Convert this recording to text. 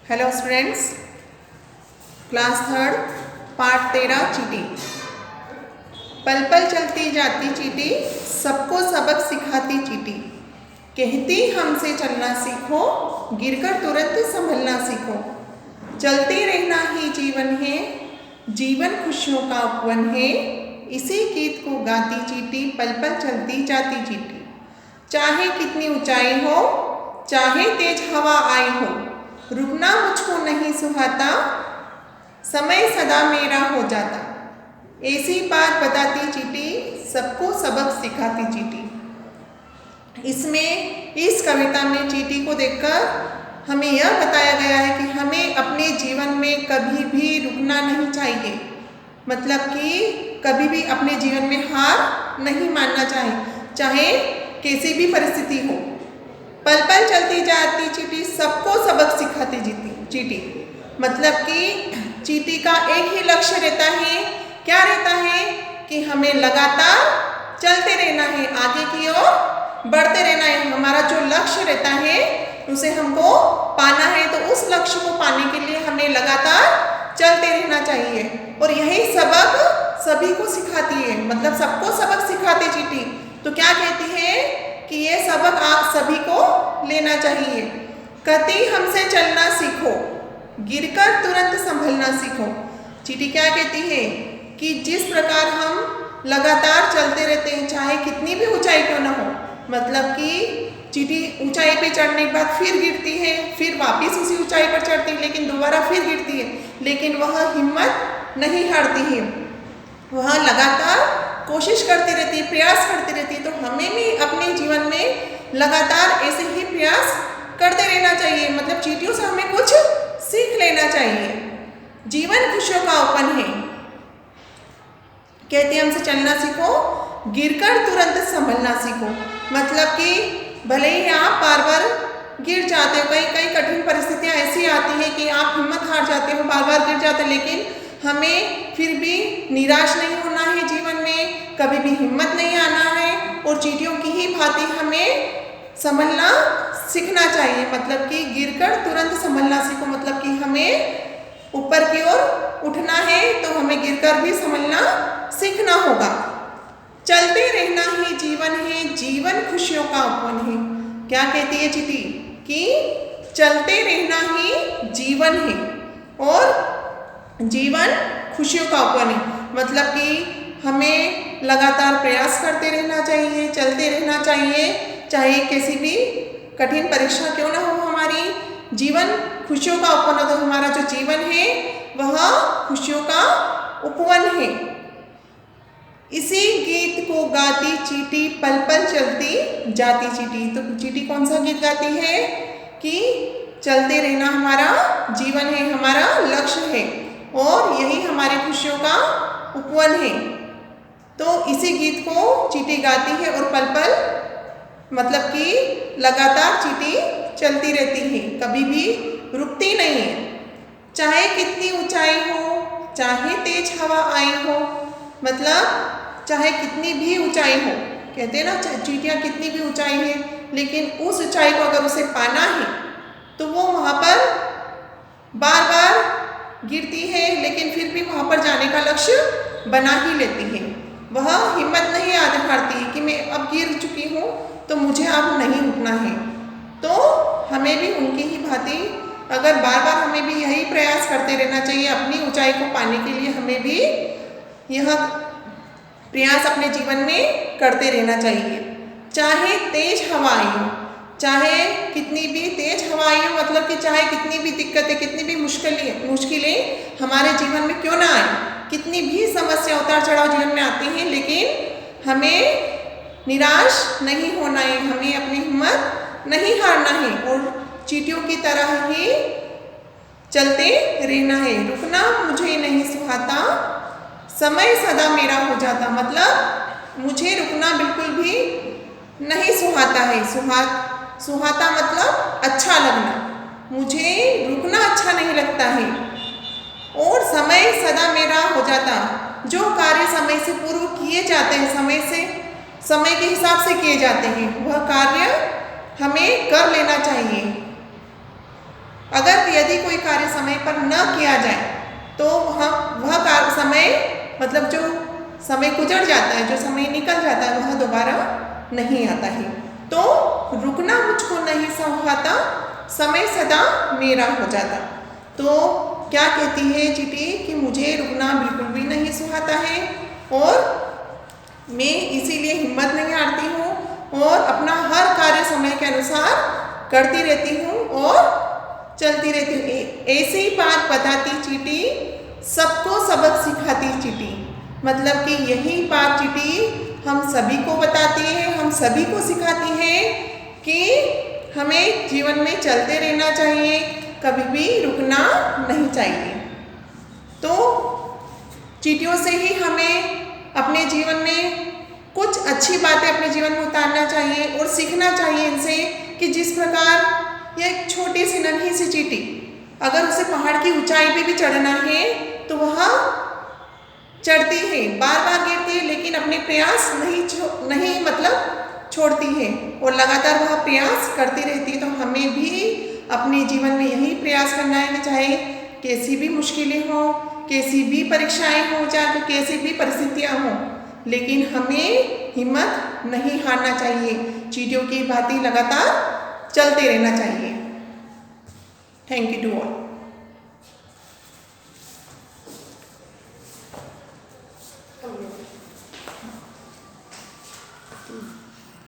Hello students, class third part 13 चीटी। पल पल चलती जाती चीटी, सबको सबक सिखाती चीटी। कहती हमसे चलना सीखो, गिरकर तुरंत संभलना सीखो। चलते रहना ही जीवन है, जीवन खुशियों का उपवन है। इसी गीत को गाती चीटी, पल पल चलती जाती चीटी। चाहे कितनी ऊंचाई हो, चाहे तेज हवा आई हो, रुकना मुझको नहीं सुहाता, समय सदा मेरा हो जाता। ऐसी बात बताती चीटी, सबको सबक सिखाती चीटी। इसमें इस कविता में चीटी को देखकर हमें यह बताया गया है कि हमें अपने जीवन में कभी भी रुकना नहीं चाहिए। मतलब कि कभी भी अपने जीवन में हार नहीं मानना चाहिए, चाहे कैसी भी परिस्थिति हो। पल पल चलती जाती चीटी, सबको सबक सिखाती चीटी। मतलब कि चीटी का एक ही लक्ष्य रहता है। क्या रहता है कि हमें लगातार चलते रहना है, आगे की ओर बढ़ते रहना है। हमारा जो लक्ष्य रहता है उसे हमको पाना है, तो उस लक्ष्य को पाने के लिए हमें लगातार चलते रहना चाहिए। और यही सबक सभी को सिखाती है, मतलब सबको सबक सिखाती चीटी। तो क्या कहती है कि ये सबक आप सभी को लेना चाहिए। कहती हमसे चलना सीखो, गिरकर तुरंत संभलना सीखो। चीटी क्या कहती है कि जिस प्रकार हम लगातार चलते रहते हैं, चाहे कितनी भी ऊंचाई क्यों ना हो। मतलब कि चीटी ऊंचाई पे चढ़ने के बाद फिर गिरती है, फिर वापस उसी ऊंचाई पर चढ़ती है, लेकिन दोबारा फिर गिरती है, लेकिन वह हिम्मत नहीं हारती है। वह लगातार कोशिश करती रहती है, प्रयास करती रहती है। तो हमें भी अपने जीवन में लगातार ऐसे ही प्रयास करते रहना चाहिए। मतलब चीटियों से हमें कुछ सीख लेना चाहिए। जीवन खुशियों का उपवन है। कहते हैं हमसे चलना सीखो, गिरकर तुरंत संभलना सीखो। मतलब कि भले ही आप बार बार गिर जाते हो, कई कई कठिन परिस्थितियां ऐसी आती है कि आप हिम्मत हार जाते हो, बार बार गिर जाते हो, लेकिन हमें फिर भी निराश नहीं होना है। जीवन में कभी भी हिम्मत नहीं आना है और चीटियों की ही भांति हमें संभलना सीखना चाहिए। मतलब कि गिरकर तुरंत संभलना सीखो। मतलब कि हमें ऊपर की ओर उठना है तो हमें गिरकर भी संभलना सीखना होगा। चलते रहना ही जीवन है, जीवन खुशियों का उपवन है। क्या कहती है चीटी कि चलते रहना ही जीवन है और जीवन खुशियों का उपवन है। मतलब कि हमें लगातार प्रयास करते रहना चाहिए, चलते रहना चाहिए, चाहे किसी भी कठिन परीक्षा क्यों ना हो। हमारी जीवन खुशियों का उपवन हो, तो हमारा जो जीवन है वह खुशियों का उपवन है। इसी गीत को गाती चीटी, पल पल चलती जाती चीटी। तो चीटी कौन सा गीत गाती है कि चलते रहना हमारा जीवन है, हमारा लक्ष्य है और यही हमारी खुशियों का उपवन है। तो इसी गीत को चीटी गाती है और पल पल मतलब कि लगातार चीटी चलती रहती है, कभी भी रुकती नहीं है। चाहे कितनी ऊंचाई हो, चाहे तेज हवा आई हो, मतलब चाहे कितनी भी ऊंचाई हो। कहते हैं ना चीटियाँ कितनी भी ऊंचाई है, लेकिन उस ऊंचाई को अगर उसे पाना है तो वो वहाँ पर बार बार गिरती है, लेकिन फिर भी वहाँ पर जाने का लक्ष्य बना ही लेती है। वह हिम्मत नहीं हारती कि मैं अब गिर चुकी हूँ तो मुझे अब नहीं उठना है। तो हमें भी उनकी ही भांति अगर बार बार हमें भी यही प्रयास करते रहना चाहिए। अपनी ऊंचाई को पाने के लिए हमें भी यह प्रयास अपने जीवन में करते रहना चाहिए। चाहे तेज हवा आई हो, चाहे कितनी भी तेज हवा आई हो, मतलब कि चाहे कितनी भी दिक्कतें, कितनी भी मुश्किलें हमारे जीवन में क्यों ना आए, कितनी भी समस्या उतार चढ़ाव जीवन में आती हैं, लेकिन हमें निराश नहीं होना है, हमें अपनी हिम्मत नहीं हारना है और चीटियों की तरह ही चलते रहना है। रुकना मुझे नहीं सुहाता, समय सदा मेरा हो जाता। मतलब मुझे रुकना बिल्कुल भी नहीं सुहाता है। सुहाता मतलब अच्छा लगना, मुझे रुकना अच्छा नहीं लगता है और समय सदा मेरा हो जाता। जो कार्य समय से पूर्व किए जाते हैं, समय के हिसाब से किए जाते हैं, वह कार्य हमें कर लेना चाहिए। अगर यदि कोई कार्य समय पर न किया जाए तो हम वह कार्य समय मतलब जो समय गुजर जाता है, जो समय निकल जाता है, वह दोबारा नहीं आता है। तो रुकना मुझको नहीं सुहाता, समय सदा मेरा हो जाता। तो क्या कहती है चींटी कि मुझे रुकना बिल्कुल भी नहीं सुहाता है और मैं इसीलिए हिम्मत नहीं हारती हूँ और अपना हर कार्य समय के अनुसार करती रहती हूँ और चलती रहती हूँ। ऐसी बात बताती चींटी, सबको सबक सिखाती चींटी। मतलब कि यही बात चींटी हम सभी को बताती है, हम सभी को सिखाती है कि हमें जीवन में चलते रहना चाहिए, कभी भी रुकना नहीं चाहिए। तो चींटियों से ही हमें अपने जीवन में कुछ अच्छी बातें अपने जीवन में उतारना चाहिए और सीखना चाहिए इनसे कि जिस प्रकार यह एक छोटी सी नन्ही सी चींटी, अगर उसे पहाड़ की ऊंचाई पे भी चढ़ना है तो वह चढ़ती है, बार बार गिरती है, लेकिन अपने प्रयास नहीं छोड़ती है और लगातार वह प्रयास करती रहती है। तो हमें भी अपने जीवन में यही प्रयास करना है कि चाहे कैसी भी मुश्किलें हों, कैसी भी परीक्षाएं हों, चाहे कैसी भी परिस्थितियां हों, लेकिन हमें हिम्मत नहीं हारना चाहिए। चींटियों की भांति लगातार चलते रहना चाहिए। Thank you to all.